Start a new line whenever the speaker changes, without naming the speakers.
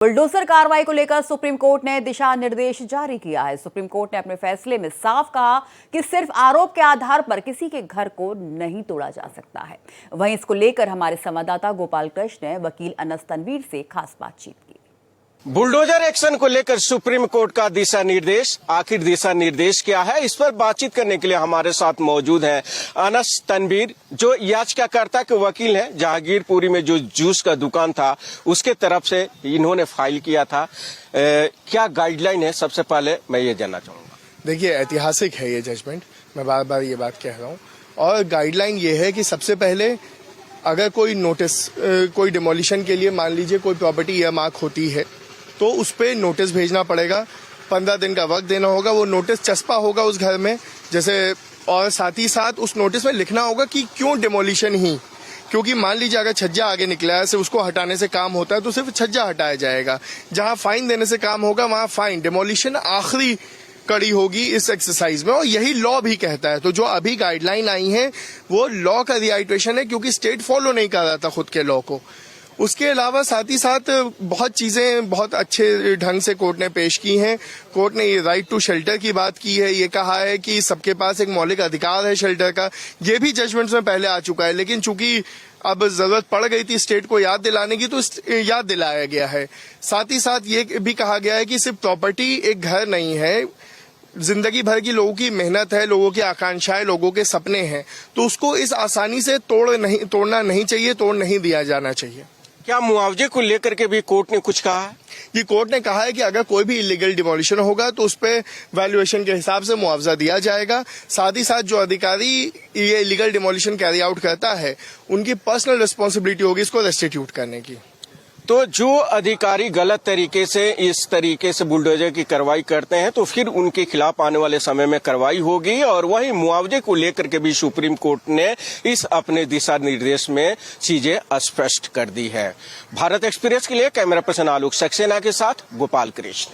Bulldozer कार्रवाई को लेकर सुप्रीम कोर्ट ने दिशा निर्देश जारी किया है। सुप्रीम कोर्ट ने अपने फैसले में साफ कहा कि सिर्फ आरोप के आधार पर किसी के घर को नहीं तोड़ा जा सकता है। वहीं इसको लेकर हमारे संवाददाता गोपाल कृष्ण ने वकील अनस तनवीर से खास बातचीत की।
बुलडोजर एक्शन को लेकर सुप्रीम कोर्ट का दिशा निर्देश, आखिर दिशा निर्देश क्या है, इस पर बातचीत करने के लिए हमारे साथ मौजूद हैं अनस तनवीर, जो याचिकाकर्ता के वकील हैं। जहांगीरपुरी में जो जूस का दुकान था उसके तरफ से इन्होंने फाइल किया था। क्या गाइडलाइन है, सबसे पहले मैं ये जानना चाहूंगा।
देखिए, ऐतिहासिक है ये जजमेंट, मैं बार बार ये बात कह रहा हूँ। और गाइडलाइन ये है कि सबसे पहले अगर कोई नोटिस कोई डिमोलिशन के लिए मान लीजिए कोई प्रॉपर्टी ईयरमार्क होती है तो उस पर नोटिस भेजना पड़ेगा। 15 दिन का वक्त देना होगा। वो नोटिस चस्पा होगा उस घर में जैसे, और साथ ही साथ उस नोटिस में लिखना होगा कि क्यों डिमोलिशन ही। क्योंकि मान लीजिए अगर छज्जा आगे निकला है, सिर्फ उसको हटाने से काम होता है तो सिर्फ छज्जा हटाया जाएगा। जहां फाइन देने से काम होगा वहां फाइन, डिमोलिशन आखिरी कड़ी होगी इस एक्सरसाइज में। और यही लॉ भी कहता है। तो जो अभी गाइडलाइन आई है वो लॉ का रिआइट्रेशन है, क्योंकि स्टेट फॉलो नहीं कर रहा था खुद के लॉ को। उसके अलावा साथ ही साथ बहुत चीजें बहुत अच्छे ढंग से कोर्ट ने पेश की हैं। कोर्ट ने ये राइट टू शेल्टर की बात की है। ये कहा है कि सबके पास एक मौलिक अधिकार है शेल्टर का। ये भी जजमेंट्स में पहले आ चुका है, लेकिन चूंकि अब जरूरत पड़ गई थी स्टेट को याद दिलाने की तो याद दिलाया गया है। साथ ही साथ ये भी कहा गया है कि सिर्फ प्रॉपर्टी एक घर नहीं है, जिंदगी भर की लोगों की मेहनत है, लोगों की आकांक्षाएं, लोगों के सपने हैं, तो उसको इस आसानी से तोड़ना नहीं चाहिए, तोड़ नहीं दिया जाना चाहिए।
क्या मुआवजे को लेकर के भी कोर्ट ने कुछ कहा है?
ये कोर्ट ने कहा है कि अगर कोई भी इलीगल डिमोलिशन होगा तो उस पर वैल्यूएशन के हिसाब से मुआवजा दिया जाएगा। साथ ही साथ जो अधिकारी ये इलीगल डिमोलिशन कैरी आउट करता है उनकी पर्सनल रिस्पॉन्सिबिलिटी होगी इसको रेस्टिट्यूट करने की।
तो जो अधिकारी गलत तरीके से इस तरीके से बुलडोजर की कार्रवाई करते हैं तो फिर उनके खिलाफ आने वाले समय में कार्रवाई होगी। और वहीं मुआवजे को लेकर के भी सुप्रीम कोर्ट ने इस अपने दिशा निर्देश में चीजें स्पष्ट कर दी है। भारत एक्सप्रेस के लिए कैमरा पर्सन आलोक सक्सेना के साथ गोपाल कृष्ण।